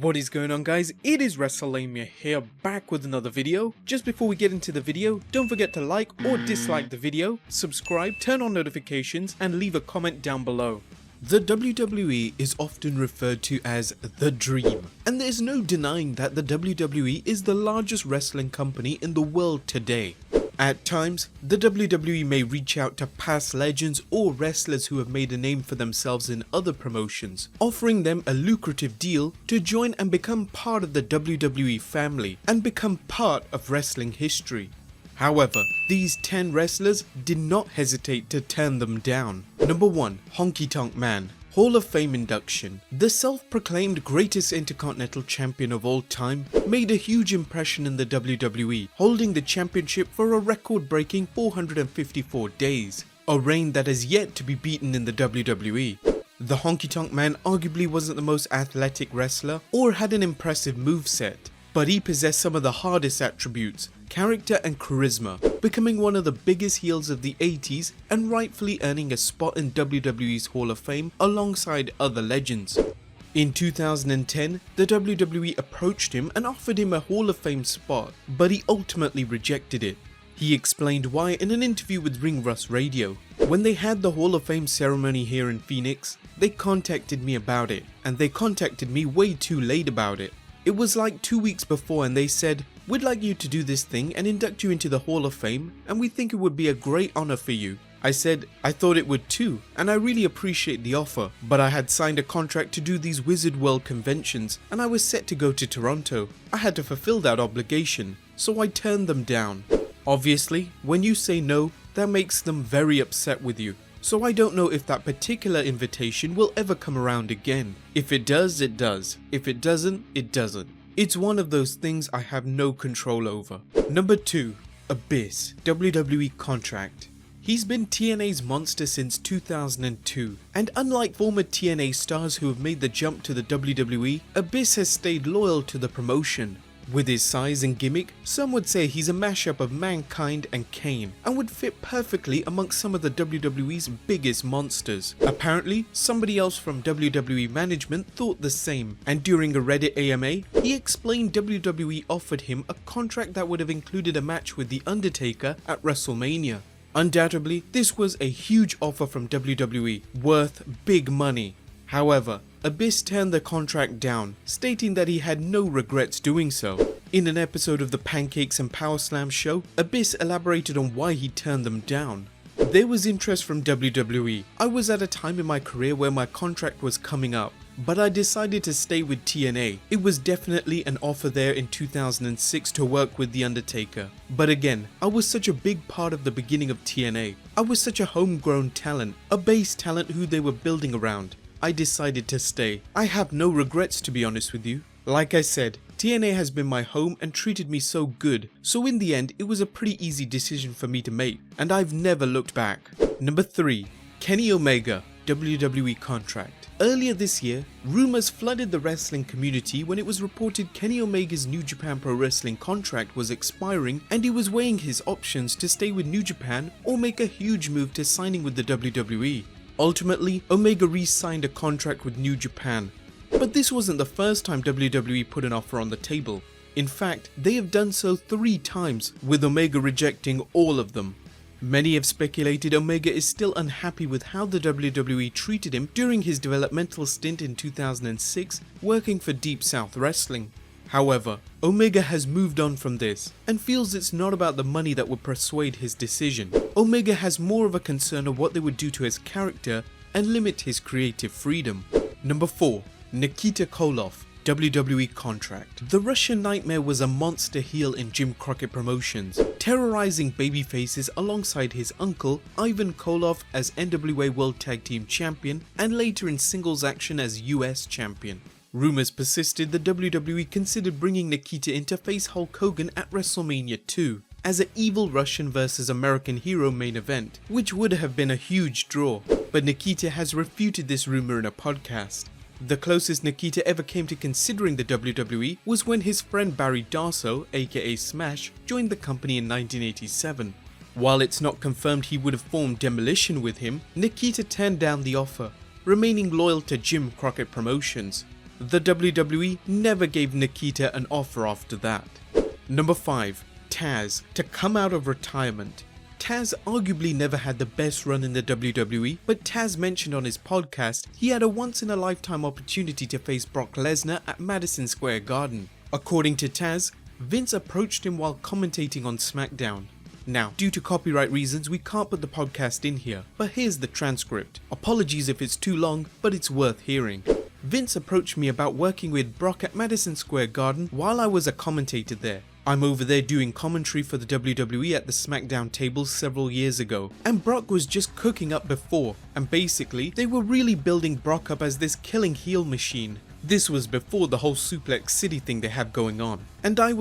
What is going on, guys? It is WrestleMania here, back with another video. Just before we get into the video, don't forget to like or dislike the video, subscribe, turn on notifications, and leave a comment down below. The WWE is often referred to as the Dream, and there's no denying that the WWE is the largest wrestling company in the world today. At times, the WWE may reach out to past legends or wrestlers who have made a name for themselves in other promotions, offering them a lucrative deal to join and become part of the WWE family and become part of wrestling history. However, these 10 wrestlers did not hesitate to turn them down. Number 1. Honky Tonk Man. Hall of Fame induction. The self-proclaimed greatest Intercontinental Champion of all time made a huge impression in the WWE, holding the championship for a record-breaking 454 days, a reign that has yet to be beaten in the WWE. The Honky Tonk Man arguably wasn't the most athletic wrestler or had an impressive moveset, but he possessed some of the hardest attributes, character and charisma, becoming one of the biggest heels of the 80s and rightfully earning a spot in WWE's Hall of Fame alongside other legends. In 2010, the WWE approached him and offered him a Hall of Fame spot, but he ultimately rejected it. He explained why in an interview with Ring Rust Radio. When they had the Hall of Fame ceremony here in Phoenix, they contacted me about it, and they contacted me way too late about it. It was like 2 weeks before and they said, "We'd like you to do this thing and induct you into the Hall of Fame, and we think it would be a great honor for you." I said, "I thought it would too, and I really appreciate the offer, but I had signed a contract to do these Wizard World conventions and I was set to go to Toronto. I had to fulfill that obligation, so I turned them down." Obviously, when you say no, that makes them very upset with you. So I don't know if that particular invitation will ever come around again. If it does, it does. If it doesn't, it doesn't. It's one of those things I have no control over. Number 2. Abyss, WWE Contract. He's been TNA's monster since 2002, and unlike former TNA stars who have made the jump to the WWE, Abyss has stayed loyal to the promotion. With his size and gimmick, some would say he's a mashup of Mankind and Kane, and would fit perfectly amongst some of the WWE's biggest monsters. Apparently, somebody else from WWE management thought the same, and during a Reddit AMA, he explained WWE offered him a contract that would have included a match with The Undertaker at WrestleMania. Undoubtedly, this was a huge offer from WWE, worth big money. However, Abyss turned the contract down, stating that he had no regrets doing so. In an episode of the Pancakes and Power Slam show, Abyss elaborated on why he turned them down. "There was interest from WWE. I was at a time in my career where my contract was coming up, but I decided to stay with TNA. It was definitely an offer there in 2006 to work with The Undertaker. But again, I was such a big part of the beginning of TNA. I was such a homegrown talent, a base talent who they were building around. I decided to stay. I have no regrets, to be honest with you. Like I said, TNA has been my home and treated me so good, so in the end it was a pretty easy decision for me to make, and I've never looked back." Number 3. Kenny Omega, WWE Contract. Earlier this year, rumors flooded the wrestling community when it was reported Kenny Omega's New Japan Pro Wrestling contract was expiring and he was weighing his options to stay with New Japan or make a huge move to signing with the WWE. Ultimately, Omega re-signed a contract with New Japan. But this wasn't the first time WWE put an offer on the table. In fact, they have done so 3 times, with Omega rejecting all of them. Many have speculated Omega is still unhappy with how the WWE treated him during his developmental stint in 2006 working for Deep South Wrestling. However, Omega has moved on from this and feels it's not about the money that would persuade his decision. Omega has more of a concern of what they would do to his character and limit his creative freedom. Number 4. Nikita Koloff, WWE Contract. The Russian Nightmare was a monster heel in Jim Crockett Promotions, terrorizing babyfaces alongside his uncle Ivan Koloff as NWA World Tag Team Champion and later in singles action as US Champion. Rumors persisted the WWE considered bringing Nikita in to face Hulk Hogan at WrestleMania 2 as an evil Russian vs American hero main event, which would have been a huge draw, but Nikita has refuted this rumor in a podcast. The closest Nikita ever came to considering the WWE was when his friend Barry Darsow, aka Smash, joined the company in 1987. While it's not confirmed he would have formed Demolition with him, Nikita turned down the offer, remaining loyal to Jim Crockett Promotions. The WWE never gave Nikita an offer after that. Number 5. Taz to come out of retirement. Taz arguably never had the best run in the WWE, but Taz mentioned on his podcast he had a once-in-a-lifetime opportunity to face Brock Lesnar at Madison Square Garden. According to Taz, Vince approached him while commentating on SmackDown. Now, due to copyright reasons, we can't put the podcast in here, but here's the transcript. Apologies if it's too long, but it's worth hearing. Vince approached me about working with Brock at Madison Square Garden while I was a commentator there. I'm over there doing commentary for the WWE at the SmackDown tables several years ago, and Brock was just cooking up before, and basically, they were really building Brock up as this killing heel machine. This was before the whole Suplex City thing they have going on, and I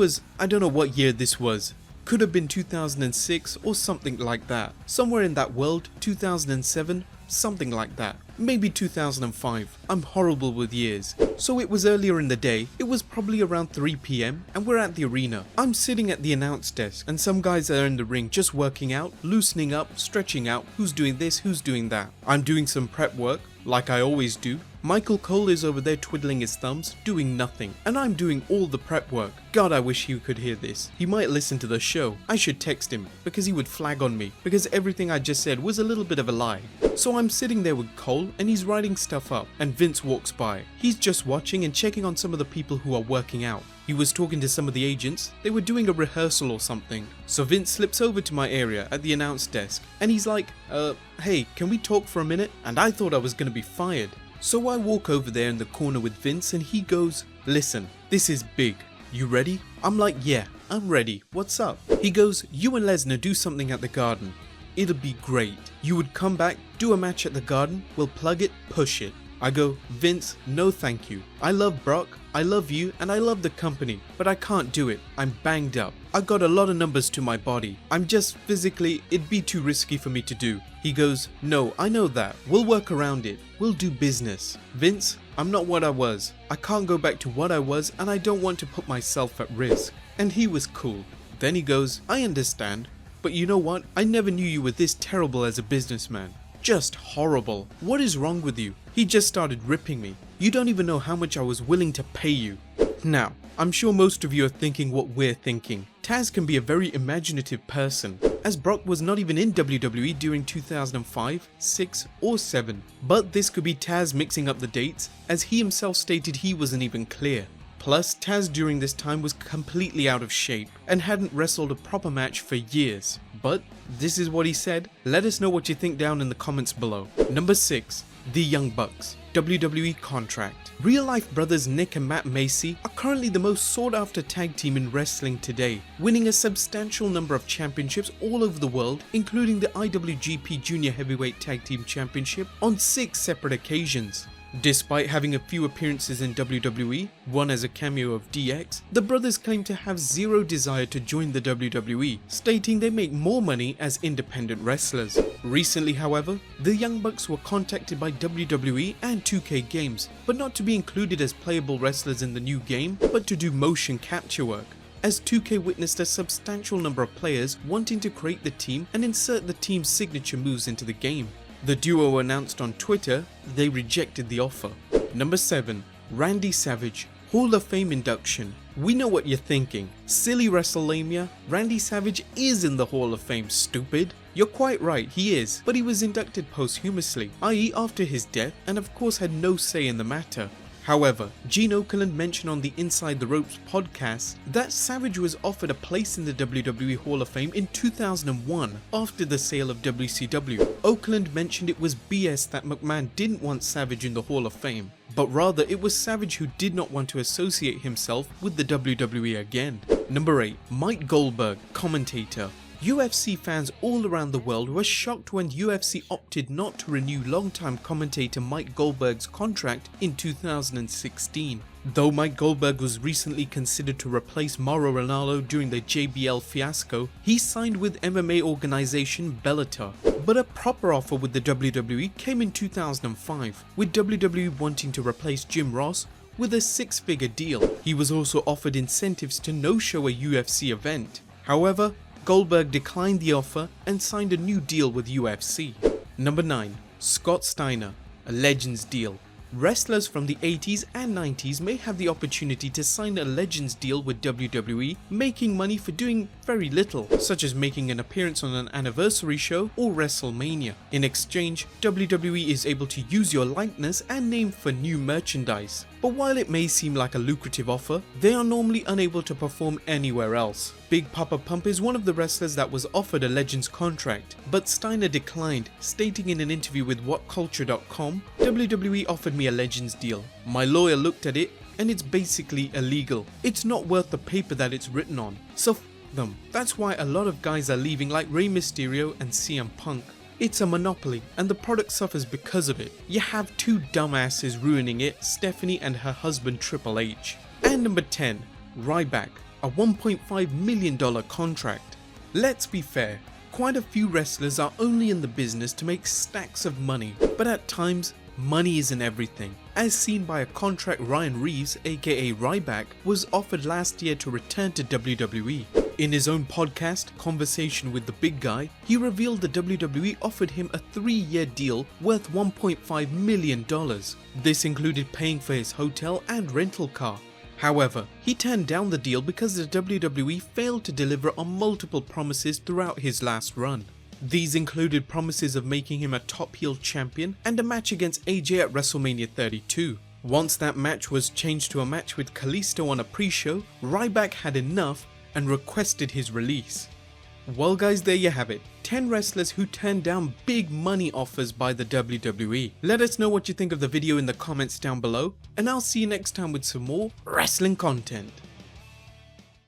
don't know what year this was. Could have been 2006 or something like that. Somewhere in that world, 2007, something like that. Maybe 2005. I'm horrible with years. So it was earlier in the day, it was probably around 3 PM and we're at the arena. I'm sitting at the announce desk and some guys are in the ring just working out, loosening up, stretching out, who's doing this, who's doing that. I'm doing some prep work, like I always do. Michael Cole is over there twiddling his thumbs, doing nothing, and I'm doing all the prep work. God, I wish he could hear this. He might listen to the show. I should text him, because he would flag on me, because everything I just said was a little bit of a lie. So I'm sitting there with Cole, and he's writing stuff up, and Vince walks by. He's just watching and checking on some of the people who are working out. He was talking to some of the agents, they were doing a rehearsal or something. So Vince slips over to my area at the announce desk, and he's like, hey, can we talk for a minute? And I thought I was gonna be fired. So I walk over there in the corner with Vince and he goes, listen, this is big. You ready? I'm like, yeah, I'm ready. What's up? He goes, you and Lesnar do something at the Garden. It'll be great. You would come back, do a match at the Garden, we'll plug it, push it. I go, Vince, no thank you. I love Brock, I love you, and I love the company, but I can't do it. I'm banged up. I got a lot of numbers to my body. I'm just physically, it'd be too risky for me to do. He goes, no, I know that. We'll work around it. We'll do business. Vince, I'm not what I was. I can't go back to what I was, and I don't want to put myself at risk. And he was cool. Then he goes, I understand, but you know what? I never knew you were this terrible as a businessman. Just horrible. What is wrong with you? He just started ripping me. You don't even know how much I was willing to pay you. Now, I'm sure most of you are thinking what we're thinking. Taz can be a very imaginative person, as Brock was not even in WWE during 2005, 6 or 7. But this could be Taz mixing up the dates, as he himself stated he wasn't even clear. Plus, Taz during this time was completely out of shape and hadn't wrestled a proper match for years. But this is what he said. Let us know what you think down in the comments below. Number 6. The Young Bucks. WWE Contract. Real-life brothers Nick and Matt Macy are currently the most sought-after tag team in wrestling today, winning a substantial number of championships all over the world, including the IWGP Junior Heavyweight Tag Team Championship on 6 separate occasions. Despite having a few appearances in WWE, one as a cameo of DX, the brothers claim to have zero desire to join the WWE, stating they make more money as independent wrestlers. Recently, however, the Young Bucks were contacted by WWE and 2K Games, but not to be included as playable wrestlers in the new game, but to do motion capture work, as 2K witnessed a substantial number of players wanting to create the team and insert the team's signature moves into the game. The duo announced on Twitter they rejected the offer. Number 7. Randy Savage, Hall of Fame induction. We know what you're thinking. Silly WrestleMania, Randy Savage is in the Hall of Fame, stupid. You're quite right, he is, but he was inducted posthumously, i.e. after his death, and of course had no say in the matter. However, Gene Okerlund mentioned on the Inside the Ropes podcast that Savage was offered a place in the WWE Hall of Fame in 2001 after the sale of WCW. Okerlund mentioned it was BS that McMahon didn't want Savage in the Hall of Fame, but rather it was Savage who did not want to associate himself with the WWE again. Number 8. Mike Goldberg, commentator. UFC fans all around the world were shocked when UFC opted not to renew longtime commentator Mike Goldberg's contract in 2016. Though Mike Goldberg was recently considered to replace Mauro Ranallo during the JBL fiasco, he signed with MMA organization Bellator. But a proper offer with the WWE came in 2005, with WWE wanting to replace Jim Ross with a 6-figure deal. He was also offered incentives to no-show a UFC event. However, Goldberg declined the offer and signed a new deal with UFC. Number 9. Scott Steiner, a Legends deal. Wrestlers from the 80s and 90s may have the opportunity to sign a Legends deal with WWE, making money for doing very little, such as making an appearance on an anniversary show or WrestleMania. In exchange, WWE is able to use your likeness and name for new merchandise. But while it may seem like a lucrative offer, they are normally unable to perform anywhere else. Big Papa Pump is one of the wrestlers that was offered a Legends contract, but Steiner declined, stating in an interview with WhatCulture.com, "WWE offered me a Legends deal. My lawyer looked at it and it's basically illegal. It's not worth the paper that it's written on. So f them." That's why a lot of guys are leaving, like Rey Mysterio and CM Punk. It's a monopoly and the product suffers because of it. You have two dumbasses ruining it, Stephanie and her husband Triple H. And number 10, Ryback, a $1.5 million contract. Let's be fair, quite a few wrestlers are only in the business to make stacks of money, but at times, money isn't everything, as seen by a contract Ryan Reeves, aka Ryback, was offered last year to return to WWE. In his own podcast, Conversation with the Big Guy, he revealed the WWE offered him a 3-year deal worth $1.5 million. This included paying for his hotel and rental car. However, he turned down the deal because the WWE failed to deliver on multiple promises throughout his last run. These included promises of making him a top heel champion and a match against AJ at WrestleMania 32. Once that match was changed to a match with Kalisto on a pre-show, Ryback had enough and requested his release. Well guys, there you have it. 10 wrestlers who turned down big money offers by the WWE. Let us know what you think of the video in the comments down below, and I'll see you next time with some more wrestling content.